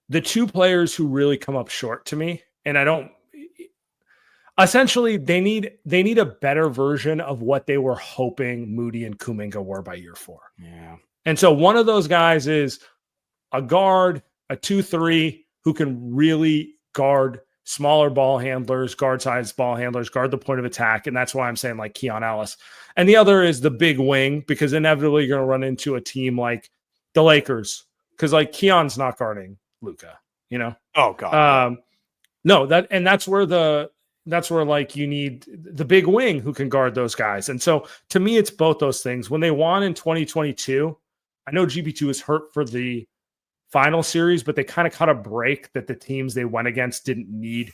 The two players who really come up short to me, and I don't essentially they need a better version of what they were hoping Moody and Kuminga were by year 4. Yeah. And so one of those guys is a guard, a 2-3 who can really guard smaller ball handlers, guard size ball handlers, guard the point of attack. And that's why I'm saying like Keon Ellis. And the other is the big wing, because inevitably you're going to run into a team like the Lakers, because like Keon's not guarding Luka, you know? Oh God. No, that's where like you need the big wing who can guard those guys. And so to me, it's both those things. When they won in 2022, I know GB2 was hurt for the final series, but they kind of caught a break that the teams they went against didn't need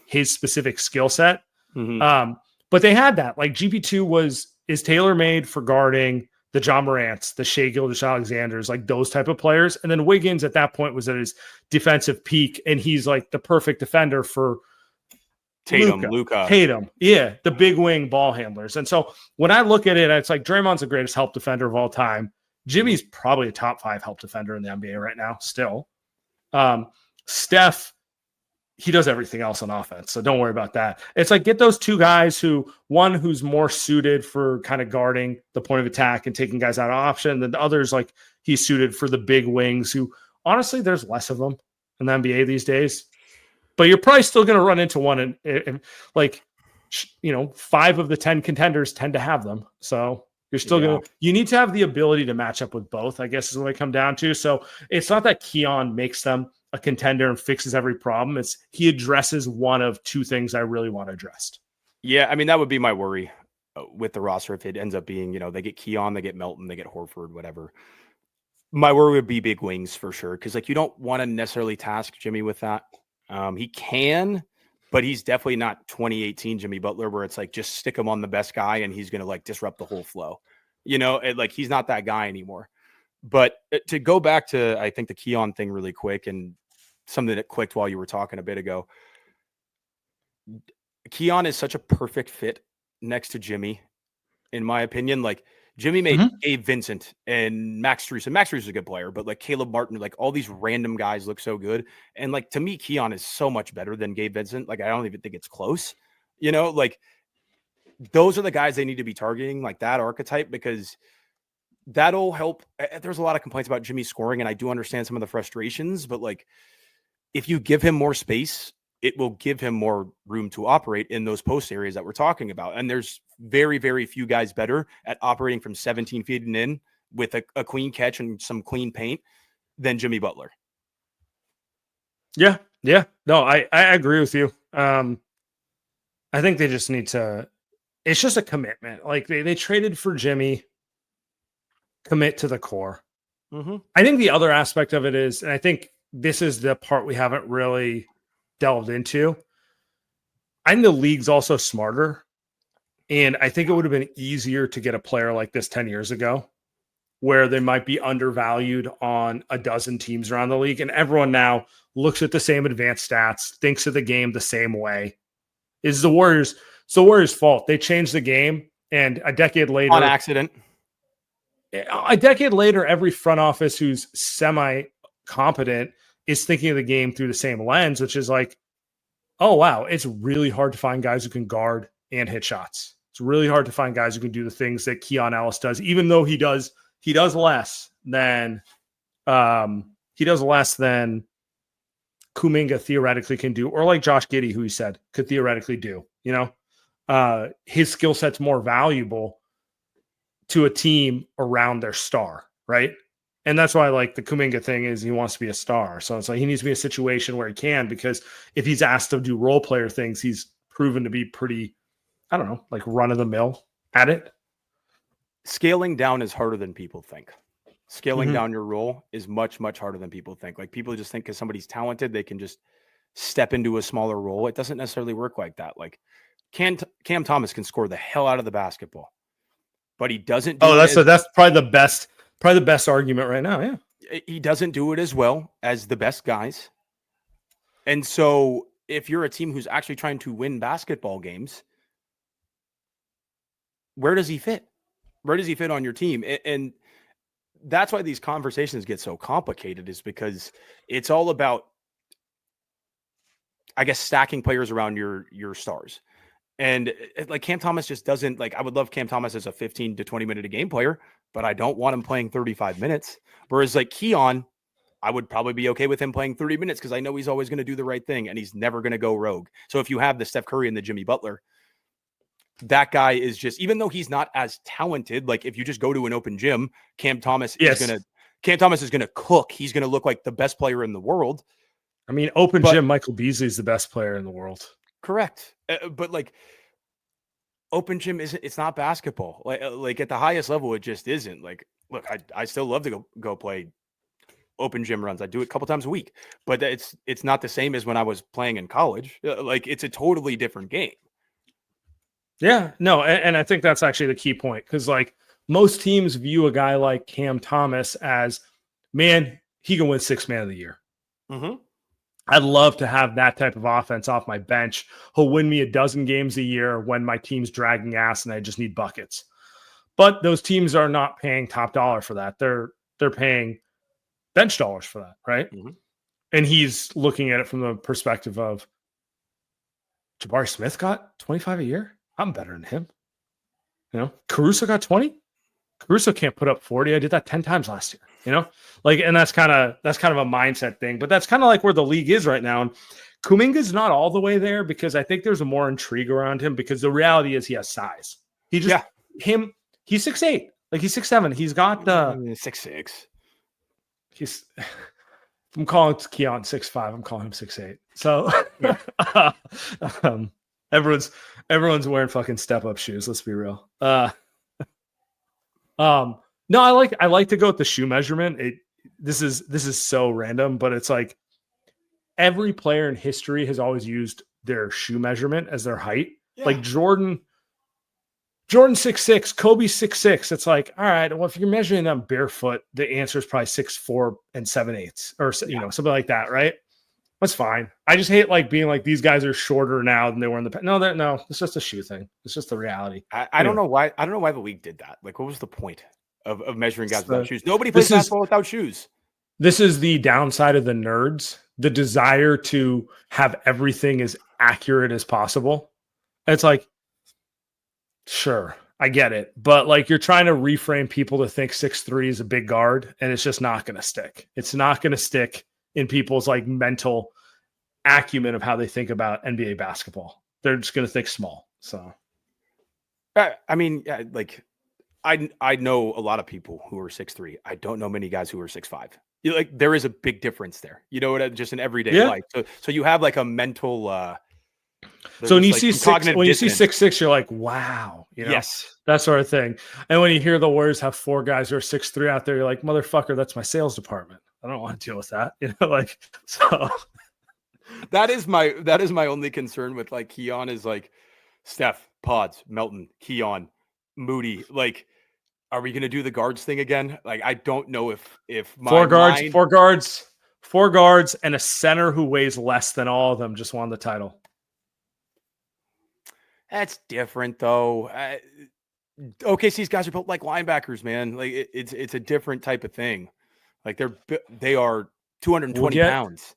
his specific skill set. Mm-hmm. But they had that. Like GP2 is tailor-made for guarding the John Morants, the Shai Gilgeous-Alexanders, like those type of players. And then Wiggins at that point was at his defensive peak, and he's like the perfect defender for Luka. Tatum. Yeah, the big wing ball handlers. And so when I look at it, it's like Draymond's the greatest help defender of all time. Jimmy's probably a top 5 help defender in the NBA right now still. Steph, he does everything else on offense, so don't worry about that. It's like get those two guys who's more suited for kind of guarding the point of attack and taking guys out of option, than the others like he's suited for the big wings who honestly there's less of them in the NBA these days. But you're probably still going to run into one, and like, 5 of the 10 contenders tend to have them. So you're still you need to have the ability to match up with both, I guess is what I come down to. So it's not that Keon makes them a contender and fixes every problem. It's he addresses one of 2 things I really want addressed. Yeah. I mean, that would be my worry with the roster. If it ends up being, they get Keon, they get Melton, they get Horford, whatever. My worry would be big wings for sure. Cause like, you don't want to necessarily task Jimmy with that. He can, but he's definitely not 2018 Jimmy Butler, where it's like just stick him on the best guy and he's going to like disrupt the whole flow. Like he's not that guy anymore. But to go back to, I think the Keon thing really quick, and something that clicked while you were talking a bit ago. Keon is such a perfect fit next to Jimmy, in my opinion. Like Jimmy made Gabe Vincent and Max Strus, and Max Strus is a good player, but like Caleb Martin, like all these random guys look so good. And like, to me, Keon is so much better than Gabe Vincent. Like, I don't even think it's close, like those are the guys they need to be targeting, like that archetype, because that'll help. There's a lot of complaints about Jimmy scoring, and I do understand some of the frustrations, but like, if you give him more space, it will give him more room to operate in those post areas that we're talking about. And there's very, very few guys better at operating from 17 feet and in with a clean catch and some clean paint than Jimmy Butler. Yeah. Yeah. No, I agree with you. I think they just need to, it's just a commitment. Like they traded for Jimmy, commit to the core. Mm-hmm. I think the other aspect of it is, and I think this is the part we haven't really delved into, I think the league's also smarter. And I think it would have been easier to get a player like this 10 years ago, where they might be undervalued on a dozen teams around the league. And everyone now looks at the same advanced stats, thinks of the game the same way. It's the Warriors' fault. They changed the game. And a decade later, on accident, every front office who's semi-competent is thinking of the game through the same lens, which is like, oh, wow, it's really hard to find guys who can guard and hit shots. It's really hard to find guys who can do the things that Keon Ellis does, even though he does less than Kuminga theoretically can do, or like Josh Giddey, who he said could theoretically do. His skill set's more valuable to a team around their star, right? And that's why, like, the Kuminga thing is he wants to be a star. So it's like he needs to be in a situation where he can, because if he's asked to do role player things, he's proven to be pretty, I don't know, like run of the mill at it. Scaling down is harder than people think. Scaling down your role is much, much harder than people think. Like people just think because somebody's talented, they can just step into a smaller role. It doesn't necessarily work like that. Like Cam Thomas can score the hell out of the basketball, but he doesn't do that's probably the best argument right now. Yeah. He doesn't do it as well as the best guys. And so if you're a team who's actually trying to win basketball games, where does he fit? Where does he fit on your team? And that's why these conversations get so complicated, is because it's all about, I guess, stacking players around your stars. And like Cam Thomas just doesn't, like, I would love Cam Thomas as a 15 to 20 minute a game player, but I don't want him playing 35 minutes. Whereas like Keon, I would probably be okay with him playing 30 minutes because I know he's always going to do the right thing and he's never going to go rogue. So if you have the Steph Curry and the Jimmy Butler, that guy is just, even though he's not as talented, like if you just go to an open gym, Cam Thomas is going to cook. He's going to look like the best player in the world. I mean, open gym, Michael Beasley is the best player in the world. Correct. But like open gym it's not basketball. Like at the highest level, it just isn't. Like, look, I still love to go play open gym runs. I do it a couple times a week, but it's not the same as when I was playing in college. Like it's a totally different game. Yeah, no. And I think that's actually the key point. Cause like most teams view a guy like Cam Thomas as, man, he can win 6th man of the year. Mm-hmm. I'd love to have that type of offense off my bench. He'll win me a dozen games a year when my team's dragging ass and I just need buckets. But those teams are not paying top dollar for that. They're paying bench dollars for that, right? Mm-hmm. And he's looking at it from the perspective of Jabari Smith got 25 a year. I'm better than him. You know, Caruso got 20. Caruso can't put up 40. I did that 10 times last year, you know, like, and that's kind of a mindset thing, but that's kind of like where the league is right now. And Kuminga's not all the way there because I think there's a more intrigue around him because the reality is he has size. He just, he's 6'8", like he's 6'7". He's got the 6'6". I'm calling Keon 6'5". I'm calling him 6'8". So everyone's wearing fucking step up shoes. Let's be real. No, I like to go with the shoe measurement. This is so random, but it's like every player in history has always used their shoe measurement as their height. Yeah. Like Jordan 6'6", Kobe 6'6". It's like, all right, well, if you're measuring them barefoot, the answer is probably 6'4" and 7/8", or you know, something like that, right? That's fine. I just hate like being like these guys are shorter now than they were in the past. No, it's just a shoe thing. It's just the reality. I don't know why. I don't know why the league did that. Like, what was the point of measuring guys without shoes? Nobody plays basketball without shoes. This is the downside of the nerds. The desire to have everything as accurate as possible. It's like, sure, I get it, but like you're trying to reframe people to think 6'3" is a big guard, and it's just not going to stick. It's not going to stick in people's like mental acumen of how they think about NBA basketball. They're just going to think small. So, I mean, like I know a lot of people who are 6'3". I don't know many guys who are 6'5". Like there is a big difference there, you know, just in everyday life. So you have like a mental, so when you see 6'6", you're like, wow, you know, yes, that sort of thing. And when you hear the Warriors have 4 guys who are 6'3" out there, you're like, motherfucker, that's my sales department. I don't want to deal with that, you know, like, so that is my only concern with like Keon is like Steph, Pods, Melton, Keon, Moody. Like, are we going to do the guards thing again? Like, I don't know if my four guards and a center who weighs less than all of them just won the title. That's different though. OKC's guys are built like linebackers, man. Like it's a different type of thing. Like they are 220 pounds.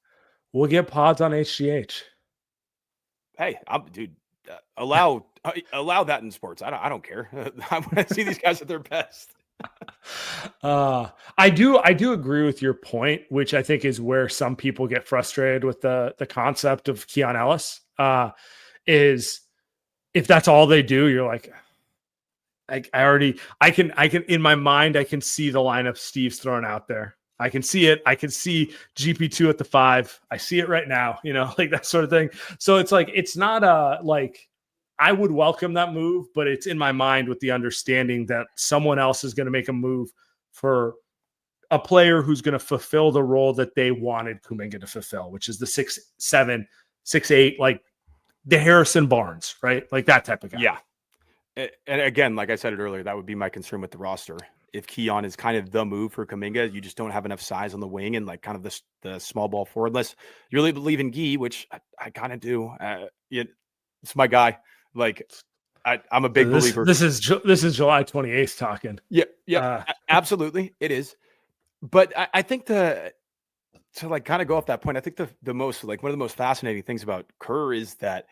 We'll get Pods on HGH. Hey, dude, allow that in sports. I don't care. I want to see these guys at their best. I do agree with your point, which I think is where some people get frustrated with the concept of Keon Ellis. Is if that's all they do, you're like, I can in my mind, I can see the lineup Steve's throwing out there. I can see it. I can see GP2 at the 5. I see it right now, you know, like that sort of thing. So it's like, it's not like I would welcome that move, but it's in my mind with the understanding that someone else is going to make a move for a player who's going to fulfill the role that they wanted Kuminga to fulfill, which is the 6'7", 6'8", like the Harrison Barnes, right? Like that type of guy. Yeah. And again, like I said it earlier, that would be my concern with the roster. If Keon is kind of the move for Kuminga, you just don't have enough size on the wing and like kind of the small ball forward. Unless you really believe in Guy, which I kind of do. It's my guy. Like I'm a big believer. This is July 28th talking. Yeah, absolutely, it is. But I think to like kind of go off that point, I think the most like one of the most fascinating things about Kerr is that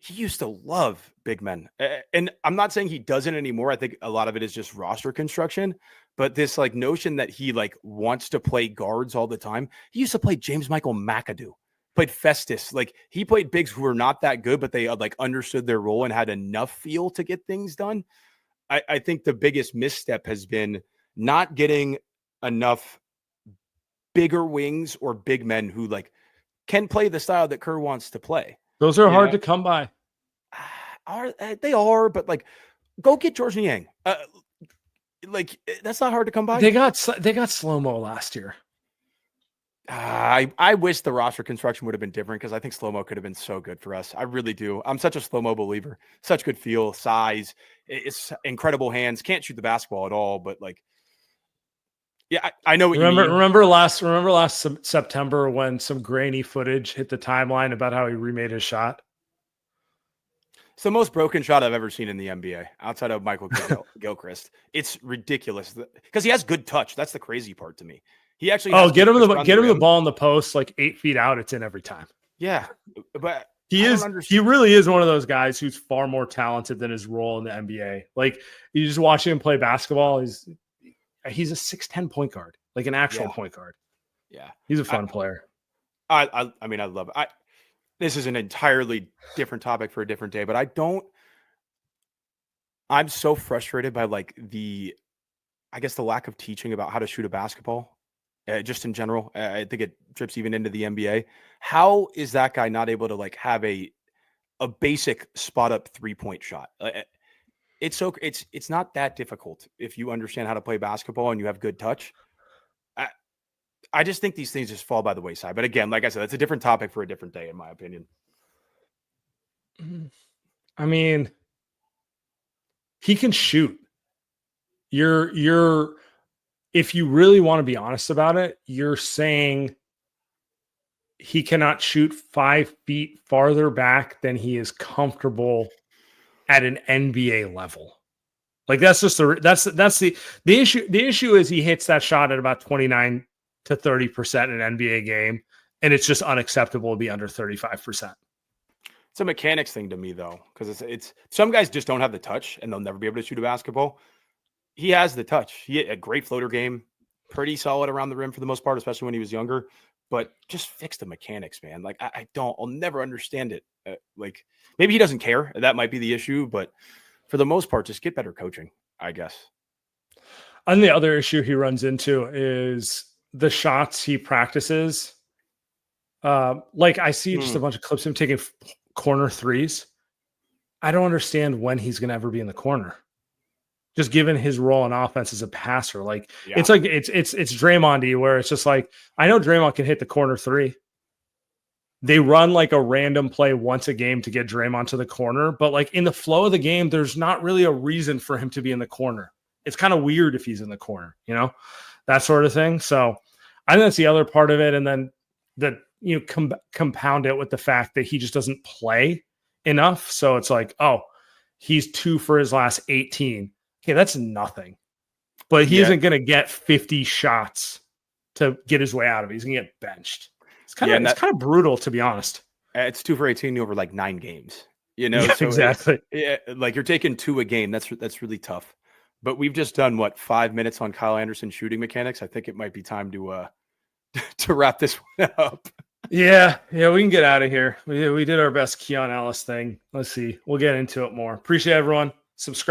he used to love big men. And I'm not saying he doesn't anymore. I think a lot of it is just roster construction, but this like notion that he like wants to play guards all the time. He used to play James Michael McAdoo, played Festus. Like he played bigs who were not that good, but they like understood their role and had enough feel to get things done. I think the biggest misstep has been not getting enough bigger wings or big men who like can play the style that Kerr wants to play. Those are hard to come by. They are, but like, go get George Niang. Like that's not hard to come by. They got slow-mo last year. I wish the roster construction would have been different because I think slow-mo could have been so good for us. I really do. I'm such a slow-mo believer. Such good feel, size. It's incredible hands. Can't shoot the basketball at all, but like, yeah, I know what you mean. Remember last September when some grainy footage hit the timeline about how he remade his shot? It's the most broken shot I've ever seen in the NBA outside of Michael Gilchrist. It's ridiculous because he has good touch. That's the crazy part to me. He actually get him the ball in the post like 8 feet out. It's in every time. Yeah, but he really is one of those guys who's far more talented than his role in the NBA. Like you just watch him play basketball. He's a 6'10" point guard, like an actual point guard. Yeah. He's a fun player. I mean, I love it. This is an entirely different topic for a different day, but I'm so frustrated by like the lack of teaching about how to shoot a basketball, just in general. I think it drips even into the NBA. How is that guy not able to like have a basic spot up 3-point shot? It's not that difficult if you understand how to play basketball and you have good touch. I just think these things just fall by the wayside. But again, like I said, it's a different topic for a different day, in my opinion. I mean, he can shoot. You're if you really want to be honest about it, you're saying he cannot shoot 5 feet farther back than he is comfortable at an NBA level. Like that's just the issue. The issue is he hits that shot at about 29 to 30% in an NBA game, and it's just unacceptable to be under 35%. It's a mechanics thing to me though, because it's some guys just don't have the touch and they'll never be able to shoot a basketball. He has the touch. He had a great floater game, pretty solid around the rim for the most part, especially when he was younger. But just fix the mechanics, man. Like I'll never understand it. Like maybe he doesn't care. That might be the issue, but for the most part, just get better coaching, I guess. And the other issue he runs into is the shots he practices. Like I see just a bunch of clips of him taking corner threes. I don't understand when he's going to ever be in the corner. Just given his role in offense as a passer, like it's like it's Draymond-y, where it's just like I know Draymond can hit the corner three. They run like a random play once a game to get Draymond to the corner, but like in the flow of the game, there's not really a reason for him to be in the corner. It's kind of weird if he's in the corner, that sort of thing. So I think that's the other part of it, and then compound it with the fact that he just doesn't play enough. So it's like, oh, he's 2 for his last 18. Okay, that's nothing. But he isn't going to get 50 shots to get his way out of it. He's going to get benched. It's kind of brutal, to be honest. It's 2 for 18 over like 9 games. Yeah, so exactly. Like you're taking 2 a game. That's really tough. But we've just done 5 minutes on Kyle Anderson shooting mechanics. I think it might be time to wrap this one up. Yeah, we can get out of here. We did our best Keon Ellis thing. Let's see. We'll get into it more. Appreciate everyone. Subscribe.